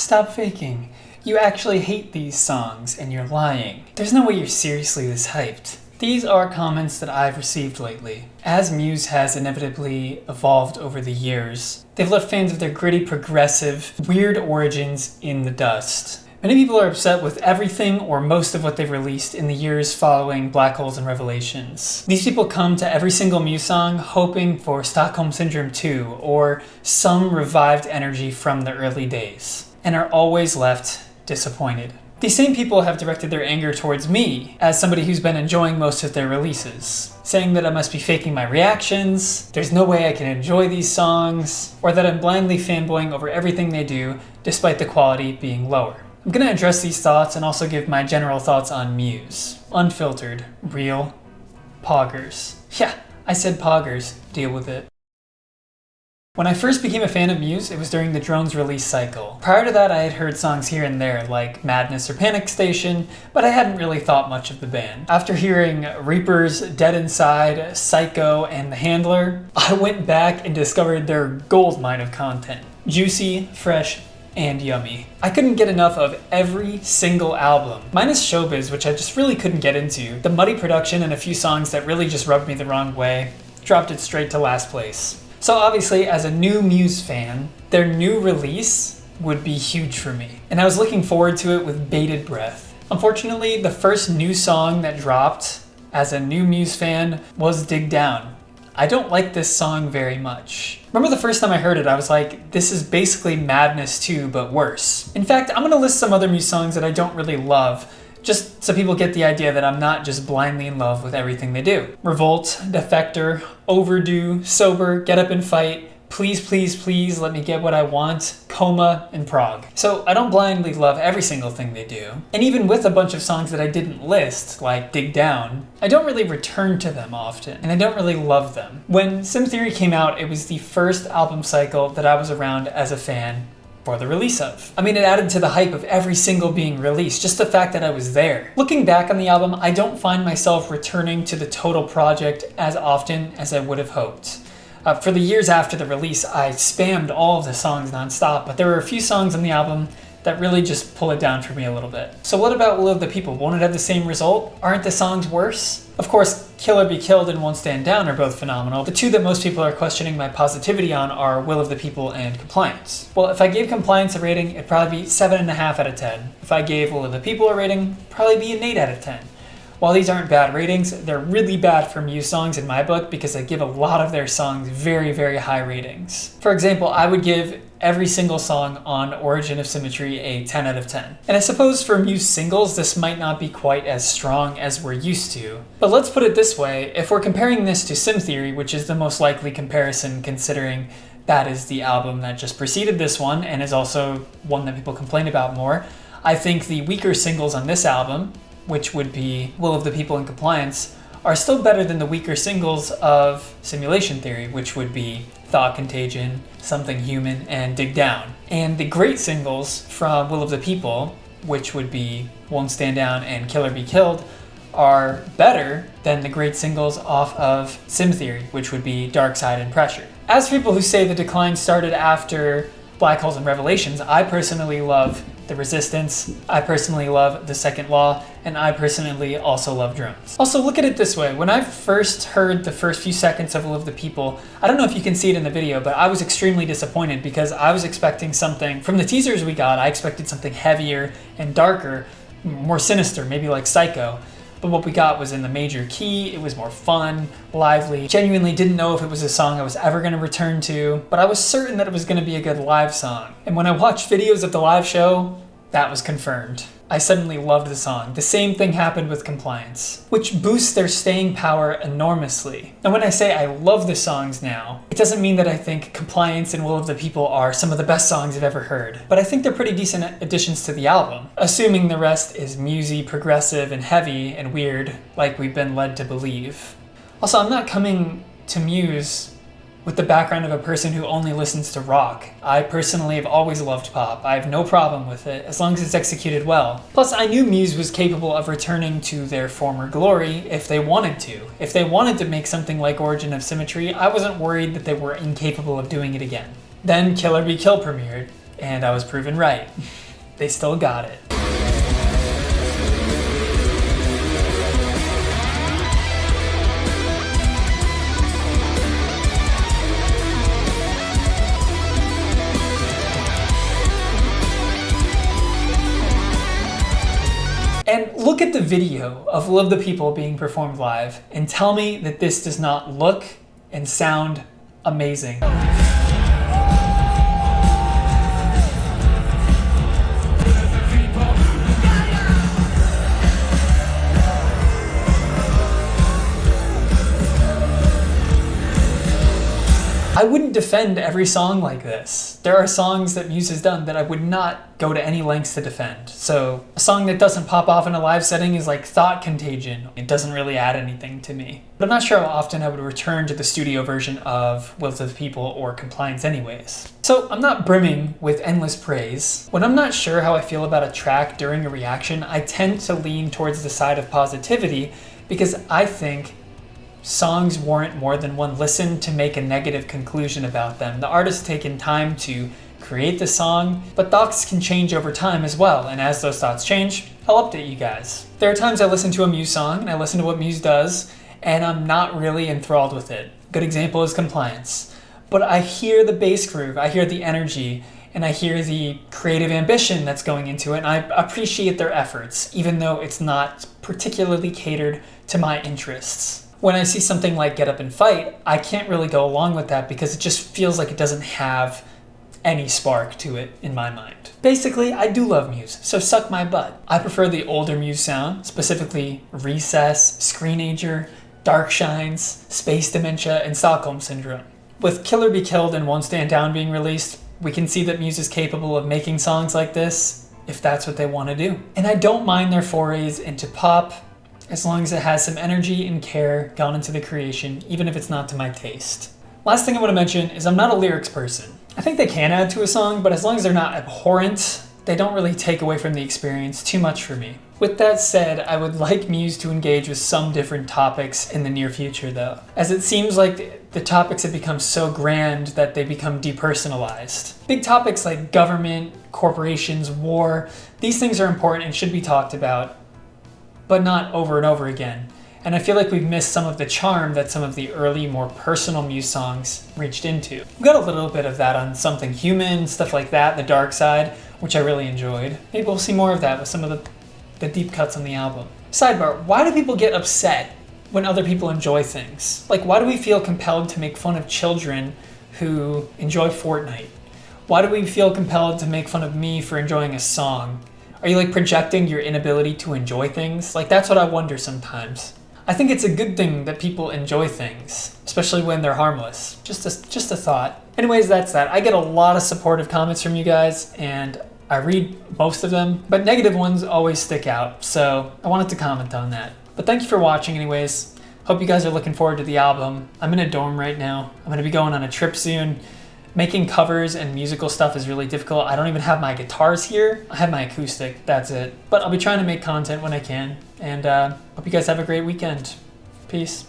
Stop faking. You actually hate these songs and you're lying. There's no way you're seriously this hyped. These are comments that I've received lately. As Muse has inevitably evolved over the years, they've left fans of their gritty, progressive, weird origins in the dust. Many people are upset with everything or most of what they've released in the years following Black Holes and Revelations. These people come to every single Muse song hoping for Stockholm Syndrome 2 or some revived energy from the early days, and are always left disappointed. These same people have directed their anger towards me as somebody who's been enjoying most of their releases, saying that I must be faking my reactions, there's no way I can enjoy these songs, or that I'm blindly fanboying over everything they do despite the quality being lower. I'm going to address these thoughts and also give my general thoughts on Muse. Unfiltered, real, poggers. Yeah, I said poggers, deal with it. When I first became a fan of Muse, it was during the Drones release cycle. Prior to that, I had heard songs here and there, like Madness or Panic Station, but I hadn't really thought much of the band. After hearing Reaper's Dead Inside, Psycho, and The Handler, I went back and discovered their goldmine of content. Juicy, fresh, and yummy. I couldn't get enough of every single album. Minus Showbiz, which I just really couldn't get into. The muddy production and a few songs that really just rubbed me the wrong way dropped it straight to last place. So obviously, as a new Muse fan, their new release would be huge for me, and I was looking forward to it with bated breath. Unfortunately, the first new song that dropped as a new Muse fan was Dig Down. I don't like this song very much. Remember the first time I heard it, I was like, this is basically Madness 2, but worse. In fact, I'm gonna list some other Muse songs that I don't really love, just so people get the idea that I'm not just blindly in love with everything they do. Revolt, Defector, Overdue, Sober, Get Up and Fight, Please, Please, Please, Let Me Get What I Want, Coma, and Prague. So I don't blindly love every single thing they do. And even with a bunch of songs that I didn't list, like Dig Down, I don't really return to them often, and I don't really love them. When Sim Theory came out, it was the first album cycle that I was around as a fan for the release of. I mean, it added to the hype of every single being released, just the fact that I was there. Looking back on the album, I don't find myself returning to the total project as often as I would have hoped. For the years after the release, I spammed all of the songs nonstop, but there were a few songs on the album that really just pull it down for me a little bit. So what about Will of the People? Won't it have the same result? Aren't the songs worse? Of course, Kill or Be Killed and Won't Stand Down are both phenomenal. The two that most people are questioning my positivity on are Will of the People and Compliance. Well, if I gave Compliance a rating, it'd probably be 7.5 out of 10. If I gave Will of the People a rating, it'd probably be an 8 out of 10. While these aren't bad ratings, they're really bad for Muse songs in my book because I give a lot of their songs very, very high ratings. For example, I would give every single song on Origin of Symmetry a 10 out of 10. And I suppose for Muse singles, this might not be quite as strong as we're used to. But let's put it this way, if we're comparing this to Sim Theory, which is the most likely comparison considering that is the album that just preceded this one and is also one that people complain about more, I think the weaker singles on this album, which would be Will of the People and Compliance, are still better than the weaker singles of Simulation Theory, which would be Thought Contagion, Something Human, and Dig Down. And the great singles from Will of the People, which would be Won't Stand Down and Kill or Be Killed, are better than the great singles off of Sim Theory, which would be Dark Side and Pressure. As for people who say the decline started after Black Holes and Revelations, I personally love The Resistance, I personally love The Second Law, and I personally also love Drones. Also, look at it this way. When I first heard the first few seconds of Will of the People, I don't know if you can see it in the video, but I was extremely disappointed because I was expecting something, from the teasers we got, I expected something heavier and darker, more sinister, maybe like Psycho. But what we got was in the major key, it was more fun, lively. Genuinely didn't know if it was a song I was ever going to return to, but I was certain that it was going to be a good live song. And when I watched videos of the live show, that was confirmed. I suddenly loved the song. The same thing happened with Compliance, which boosts their staying power enormously. And when I say I love the songs now, it doesn't mean that I think Compliance and Will of the People are some of the best songs I've ever heard, but I think they're pretty decent additions to the album, assuming the rest is musy, progressive, and heavy and weird, like we've been led to believe. Also, I'm not coming to Muse with the background of a person who only listens to rock. I personally have always loved pop. I have no problem with it, as long as it's executed well. Plus, I knew Muse was capable of returning to their former glory if they wanted to. If they wanted to make something like Origin of Symmetry, I wasn't worried that they were incapable of doing it again. Then Kill or Be Killed premiered, and I was proven right. They still got it. And look at the video of Love the People being performed live and tell me that this does not look and sound amazing. I wouldn't defend every song like this. There are songs that Muse has done that I would not go to any lengths to defend. So a song that doesn't pop off in a live setting is like Thought Contagion. It doesn't really add anything to me. But I'm not sure how often I would return to the studio version of Will to the People or Compliance anyways. So I'm not brimming with endless praise. When I'm not sure how I feel about a track during a reaction, I tend to lean towards the side of positivity because I think songs warrant more than one listen to make a negative conclusion about them. The artist's taken time to create the song, but thoughts can change over time as well, and as those thoughts change, I'll update you guys. There are times I listen to a Muse song and I listen to what Muse does, and I'm not really enthralled with it. Good example is Compliance. But I hear the bass groove, I hear the energy, and I hear the creative ambition that's going into it, and I appreciate their efforts, even though it's not particularly catered to my interests. When I see something like Get Up and Fight, I can't really go along with that because it just feels like it doesn't have any spark to it in my mind. Basically, I do love Muse, so suck my butt. I prefer the older Muse sound, specifically Recess, Screenager, Dark Shines, Space Dementia, and Stockholm Syndrome. With Killer Be Killed and Won't Stand Down being released, we can see that Muse is capable of making songs like this if that's what they want to do. And I don't mind their forays into pop, as long as it has some energy and care gone into the creation, even if it's not to my taste. Last thing I want to mention is I'm not a lyrics person. I think they can add to a song, but as long as they're not abhorrent, they don't really take away from the experience too much for me. With that said, I would like Muse to engage with some different topics in the near future though, as it seems like the topics have become so grand that they become depersonalized. Big topics like government, corporations, war, these things are important and should be talked about, but not over and over again. And I feel like we've missed some of the charm that some of the early, more personal Muse songs reached into. We got a little bit of that on Something Human, stuff like that, The Dark Side, which I really enjoyed. Maybe we'll see more of that with some of the deep cuts on the album. Sidebar, why do people get upset when other people enjoy things? Like, why do we feel compelled to make fun of children who enjoy Fortnite? Why do we feel compelled to make fun of me for enjoying a song? Are you like projecting your inability to enjoy things? Like, that's what I wonder sometimes. I think it's a good thing that people enjoy things, especially when they're harmless. Just a thought. Anyways, that's that. I get a lot of supportive comments from you guys, and I read most of them, but negative ones always stick out, so I wanted to comment on that. But thank you for watching anyways. Hope you guys are looking forward to the album. I'm in a dorm right now. I'm gonna be going on a trip soon. Making covers and musical stuff is really difficult. I don't even have my guitars here. I have my acoustic, that's it. But I'll be trying to make content when I can. And hope you guys have a great weekend. Peace.